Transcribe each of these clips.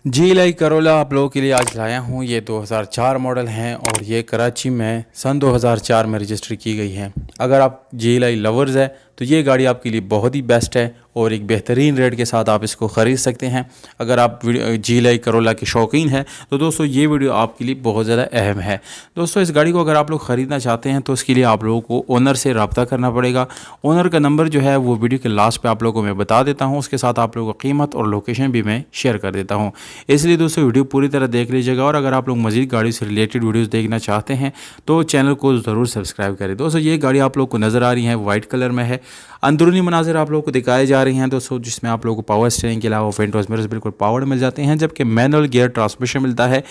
जी like Corolla आप लोगों के लिए आज लाया हूँ। ये 2004 मॉडल हैं और ये कराची में सन 2004 में रजिस्टर की गई है। अगर आप जी लाई लवर्स है तो ये गाड़ी आपके लिए बहुत ही बेस्ट है और एक बेहतरीन रेट के साथ आप इसको ख़रीद सकते हैं। अगर आप जी लाई करोला के शौकीन हैं तो दोस्तों ये वीडियो आपके लिए बहुत ज़्यादा अहम है। दोस्तों इस गाड़ी को अगर आप लोग ख़रीदना चाहते हैं तो इसके लिए आप लोगों को ओनर से रब्ता करना पड़ेगा। ओनर का नंबर जो है वो वीडियो के लास्ट पे आप लोगों को मैं बता देता हूँ। उसके साथ आप लोगों को कीमत और लोकेशन भी मैं शेयर कर देता हूँ। इसलिए दोस्तों वीडियो पूरी तरह देख लीजिएगा और अगर आप लोग मज़ीद गाड़ी से रिलेटेड वीडियोज़ देखना चाहते हैं तो चैनल को ज़रूर सब्सक्राइब करें। दोस्तों ये गाड़ी आप लोग को नज़र आ रही है वाइट कलर में है। अंदरूनी मनाज़िर आप लोगों को दिखाए जा रही हैं दोस्तों, जिसमें आप लोगों को पावर स्टीयरिंग के अलावा फ्रंट मिरर्स बिल्कुल पावर्ड मिल जाते हैं, जबकि मैनुअल गियर ट्रांसमिशन मिलता है।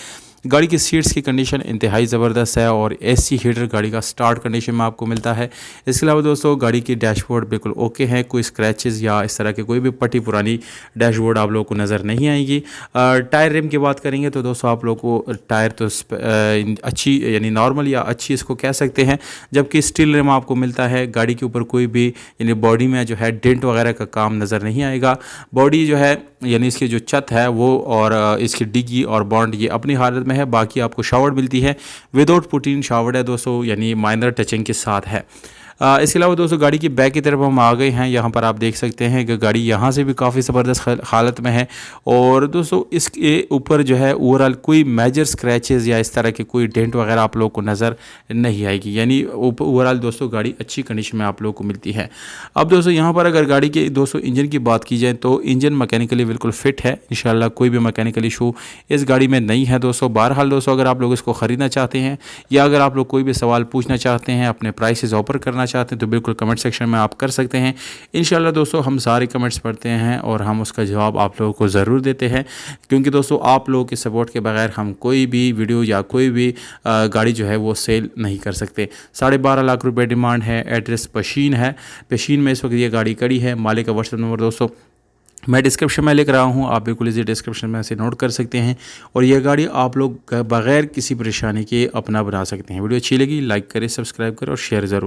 गाड़ी की सीट्स की कंडीशन इंतहाई ज़बरदस्त है और एसी हीटर गाड़ी का स्टार्ट कंडीशन में आपको मिलता है। इसके अलावा दोस्तों गाड़ी की डैशबोर्ड बिल्कुल ओके है, कोई स्क्रैचेस या इस तरह के कोई भी पट्टी पुरानी डैशबोर्ड आप लोगों को नज़र नहीं आएगी। टायर रिम की बात करेंगे तो दोस्तों आप लोगों को टायर तो अच्छी यानी नॉर्मल या अच्छी इसको कह सकते हैं, जबकि स्टील रिम आपको मिलता है। गाड़ी के ऊपर कोई भी यानी बॉडी में जो है डेंट वगैरह का काम नज़र नहीं आएगा। बॉडी जो है यानी इसकी जो छत है वो और इसकी डिग्गी और बॉन्ड ये अपनी हालत में है। बाकी आपको शावर मिलती है, विदाउट पुटीन शावर है दोस्तों, यानी माइनर टचिंग के साथ है। इसके अलावा दोस्तों गाड़ी की बैक की तरफ हम आ गए हैं। यहाँ पर आप देख सकते हैं कि गाड़ी यहाँ से भी काफ़ी ज़बरदस्त हालत में है और दोस्तों इसके ऊपर जो है ओवरऑल कोई मेजर स्क्रैचेस या इस तरह के कोई डेंट वगैरह आप लोगों को नज़र नहीं आएगी, यानी ओवरऑल दोस्तों गाड़ी अच्छी कंडीशन में आप लोगों को मिलती है। अब दोस्तों यहाँ पर अगर गाड़ी के दोस्तों इंजन की बात की जाए तो इंजन मैकेनिकली बिल्कुल फिट है, इंशाल्लाह कोई भी मैकेनिकल इशू इस गाड़ी में नहीं है दोस्तों। बहरहाल दोस्तों अगर आप लोग इसको ख़रीदना चाहते हैं या अगर आप लोग कोई भी सवाल पूछना चाहते हैं, अपने प्राइसेस ऑफर करना चाहते हैं तो बिल्कुल कमेंट सेक्शन में आप कर सकते हैं। इंशाल्लाह दोस्तों हम सारे कमेंट्स पढ़ते हैं और हम उसका जवाब आप लोगों को ज़रूर देते हैं, क्योंकि दोस्तों आप लोगों के सपोर्ट के बगैर हम कोई भी वीडियो या कोई भी गाड़ी जो है वो सेल नहीं कर सकते। 12.5 लाख रुपए डिमांड है। एड्रेस पशीन है, पशीन में इस वक्त ये गाड़ी खड़ी है। मालिक का व्हाट्सएप नंबर दोस्तों मैं डिस्क्रिप्शन में लिख रहा हूँ, आप बिल्कुल इसी डिस्क्रिप्शन में से नोट कर सकते हैं और यह गाड़ी आप लोग बगैर किसी परेशानी के अपना बना सकते हैं। वीडियो अच्छी लगी लाइक करें, सब्सक्राइब करें और शेयर ज़रूर।